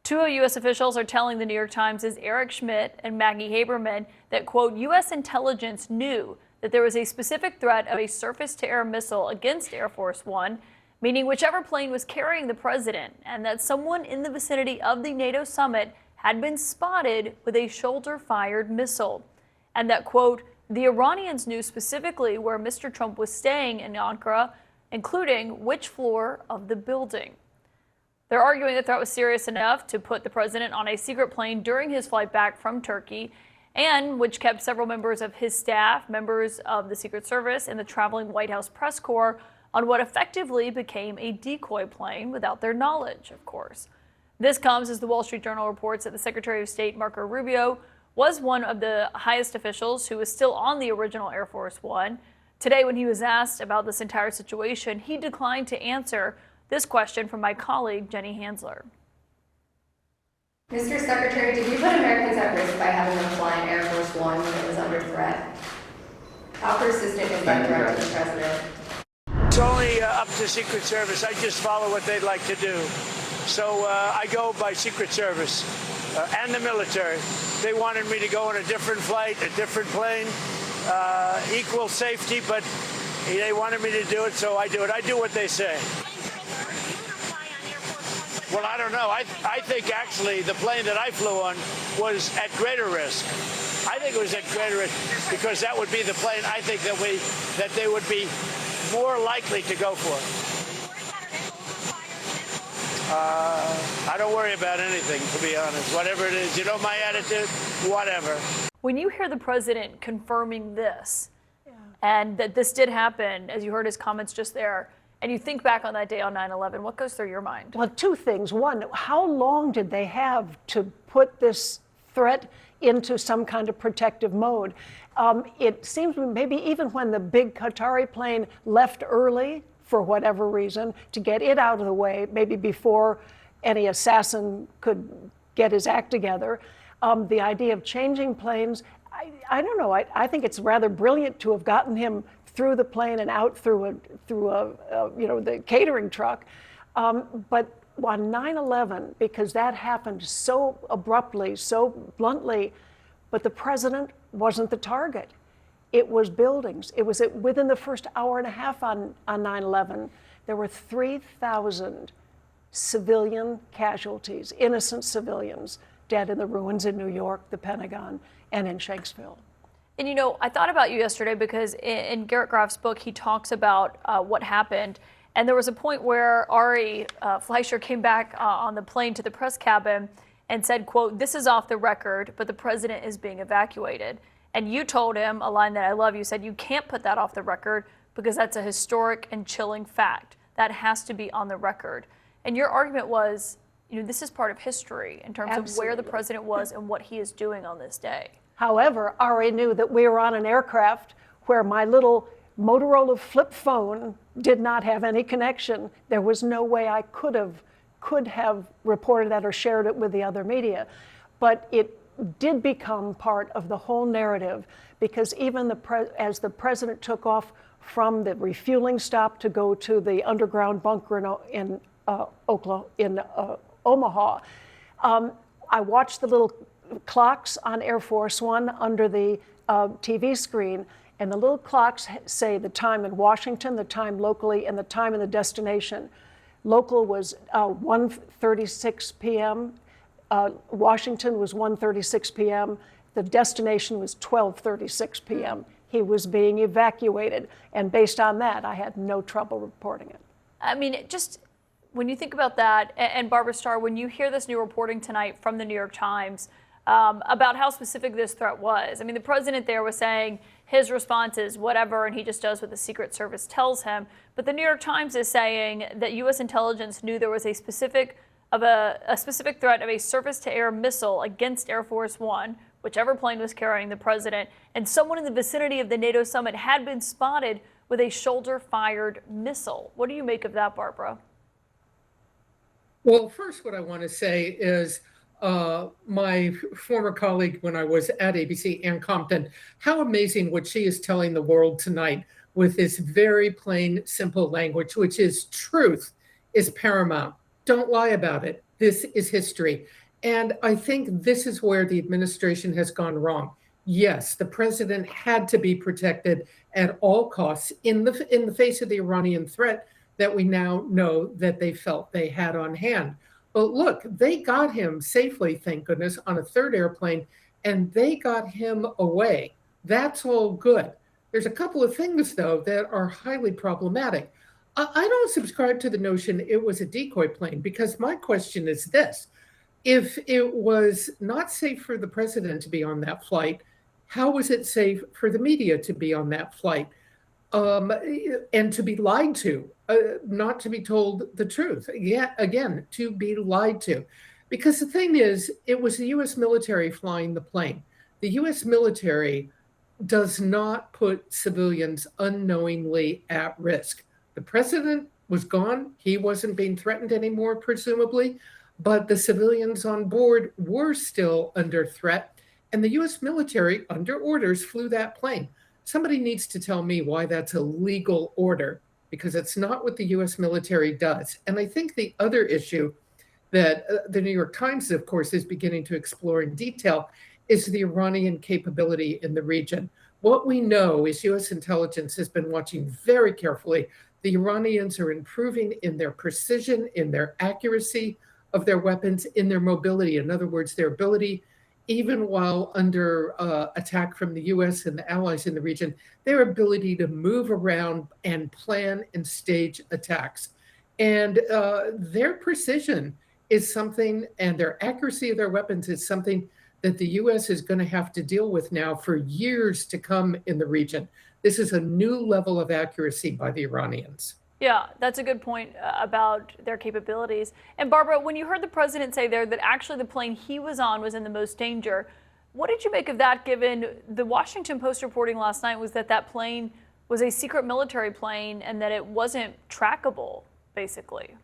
Two U.S. officials are telling the New York Times' Eric Schmidt and Maggie Haberman that, quote, U.S. intelligence knew that there was a specific threat of a surface-to-air missile against Air Force One, meaning whichever plane was carrying the president, and that someone in the vicinity of the NATO summit had been spotted with a shoulder-fired missile. And that, quote, the Iranians knew specifically where Mr. Trump was staying in Ankara, including which floor of the building. They're arguing the threat was serious enough to put the president on a secret plane during his flight back from Turkey, and which kept several members of his staff, members of the Secret Service, and the traveling White House press corps on what effectively became a decoy plane without their knowledge, of course. This comes as the Wall Street Journal reports that the Secretary of State, Marco Rubio, was one of the highest officials who was still on the original Air Force One. Today, when he was asked about this entire situation, he declined to answer this question from my colleague, Jenny Hansler. Mr. Secretary, did you put Americans at risk by having them fly in Air Force One when it was under threat? How persistent is that threat to the president? It's only up to Secret Service. I just follow what they'd like to do. So I go by Secret Service and the military. They wanted me to go on a different flight, a different plane, equal safety, but they wanted me to do it, so I do it. I do what they say. Well, I don't know. I think actually the plane that I flew on was at greater risk. I think it was at greater risk because that would be the plane I think that they would be more likely to go for. I don't worry about anything, to be honest. Whatever it is, you know my attitude, whatever. When you hear the president confirming this, and that this did happen, as you heard his comments just there, and you think back on that day on 9/11, what goes through your mind? Well, two things. One, how long did they have to put this threat into some kind of protective mode? It seems maybe even when the big Qatari plane left early, for whatever reason, to get it out of the way, maybe before any assassin could get his act together, the idea of changing planes, I don't know. I think it's rather brilliant to have gotten him through the plane and out through the catering truck. But on 9/11, because that happened so abruptly, so bluntly, but the president wasn't the target. It was buildings. It was within the first hour and a half on 9/11, there were 3,000 civilian casualties, innocent civilians, dead in the ruins in New York, the Pentagon, and in Shanksville. And, you know, I thought about you yesterday because in Garrett Graff's book, he talks about what happened. And there was a point where Ari Fleischer came back on the plane to the press cabin and said, quote, this is off the record, but the president is being evacuated. And you told him a line that I love. You said, you can't put that off the record because that's a historic and chilling fact. That has to be on the record. And your argument was, you know, this is part of history in terms of where the president was and what he is doing on this day. However, Ari knew that we were on an aircraft where my little Motorola flip phone did not have any connection. There was no way I could have reported that or shared it with the other media. But it did become part of the whole narrative because even as the president took off from the refueling stop to go to the underground bunker in Omaha, I watched the little clocks on Air Force One under the TV screen, and the little clocks say the time in Washington, the time locally, and the time in the destination. Local was 1:36 p.m. Washington was 1:36 p.m. The destination was 12:36 p.m. He was being evacuated, and based on that, I had no trouble reporting it. I mean, just when you think about that, and Barbara Starr, when you hear this new reporting tonight from the New York Times about how specific this threat was, I mean, the president there was saying his response is whatever, and he just does what the Secret Service tells him. But the New York Times is saying that U.S. intelligence knew there was a specific threat of a surface-to-air missile against Air Force One, whichever plane was carrying the president, and someone in the vicinity of the NATO summit had been spotted with a shoulder-fired missile. What do you make of that, Barbara? Well, first, what I want to say is my former colleague when I was at ABC, Ann Compton, how amazing what she is telling the world tonight with this very plain, simple language, which is truth is paramount. Don't lie about it. This is history. And I think this is where the administration has gone wrong. Yes, the president had to be protected at all costs in the face of the Iranian threat that we now know that they felt they had on hand. But look, they got him safely, thank goodness, on a third airplane, and they got him away. That's all good. There's a couple of things, though, that are highly problematic. I don't subscribe to the notion it was a decoy plane, because my question is this. If it was not safe for the president to be on that flight, how was it safe for the media to be on that flight? And to be lied to, not to be told the truth. Yeah, again, to be lied to. Because the thing is, it was the US military flying the plane. The US military does not put civilians unknowingly at risk. The president was gone. He wasn't being threatened anymore, presumably, but the civilians on board were still under threat. And the US military, under orders, flew that plane. Somebody needs to tell me why that's a legal order, because it's not what the US military does. And I think the other issue that the New York Times, of course, is beginning to explore in detail is the Iranian capability in the region. What we know is US intelligence has been watching very carefully. The Iranians are improving in their precision, in their accuracy of their weapons, in their mobility. In other words, their ability, even while under attack from the US and the allies in the region, their ability to move around and plan and stage attacks. And their precision is something, and their accuracy of their weapons is something that the US is going to have to deal with now for years to come in the region. This is a new level of accuracy by the Iranians. Yeah, that's a good point about their capabilities. And Barbara, when you heard the president say there that actually the plane he was on was in the most danger, what did you make of that, given the Washington Post reporting last night was that that plane was a secret military plane and that it wasn't trackable, basically?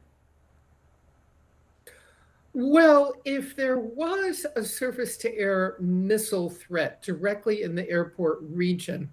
Well, if there was a surface-to-air missile threat directly in the airport region,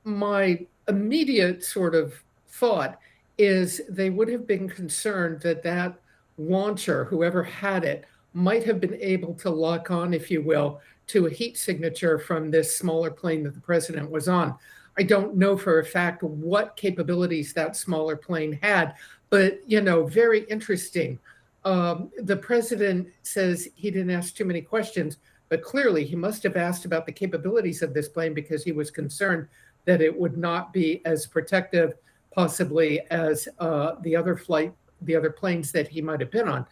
my immediate sort of thought is they would have been concerned that that launcher, whoever had it, might have been able to lock on, if you will, to a heat signature from this smaller plane that the president was on. I don't know for a fact what capabilities that smaller plane had, but, very interesting. The president says he didn't ask too many questions, but clearly he must have asked about the capabilities of this plane because he was concerned that it would not be as protective, possibly, as the other planes that he might have been on.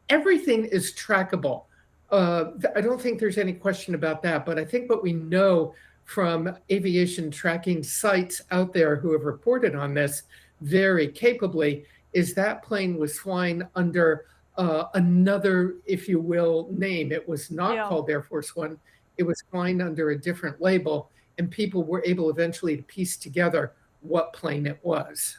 Everything is trackable. I don't think there's any question about that, but I think what we know from aviation tracking sites out there who have reported on this very capably is that plane was flying under another, if you will, name. It was not called Air Force One. It was flying under a different label, and people were able eventually to piece together what plane it was.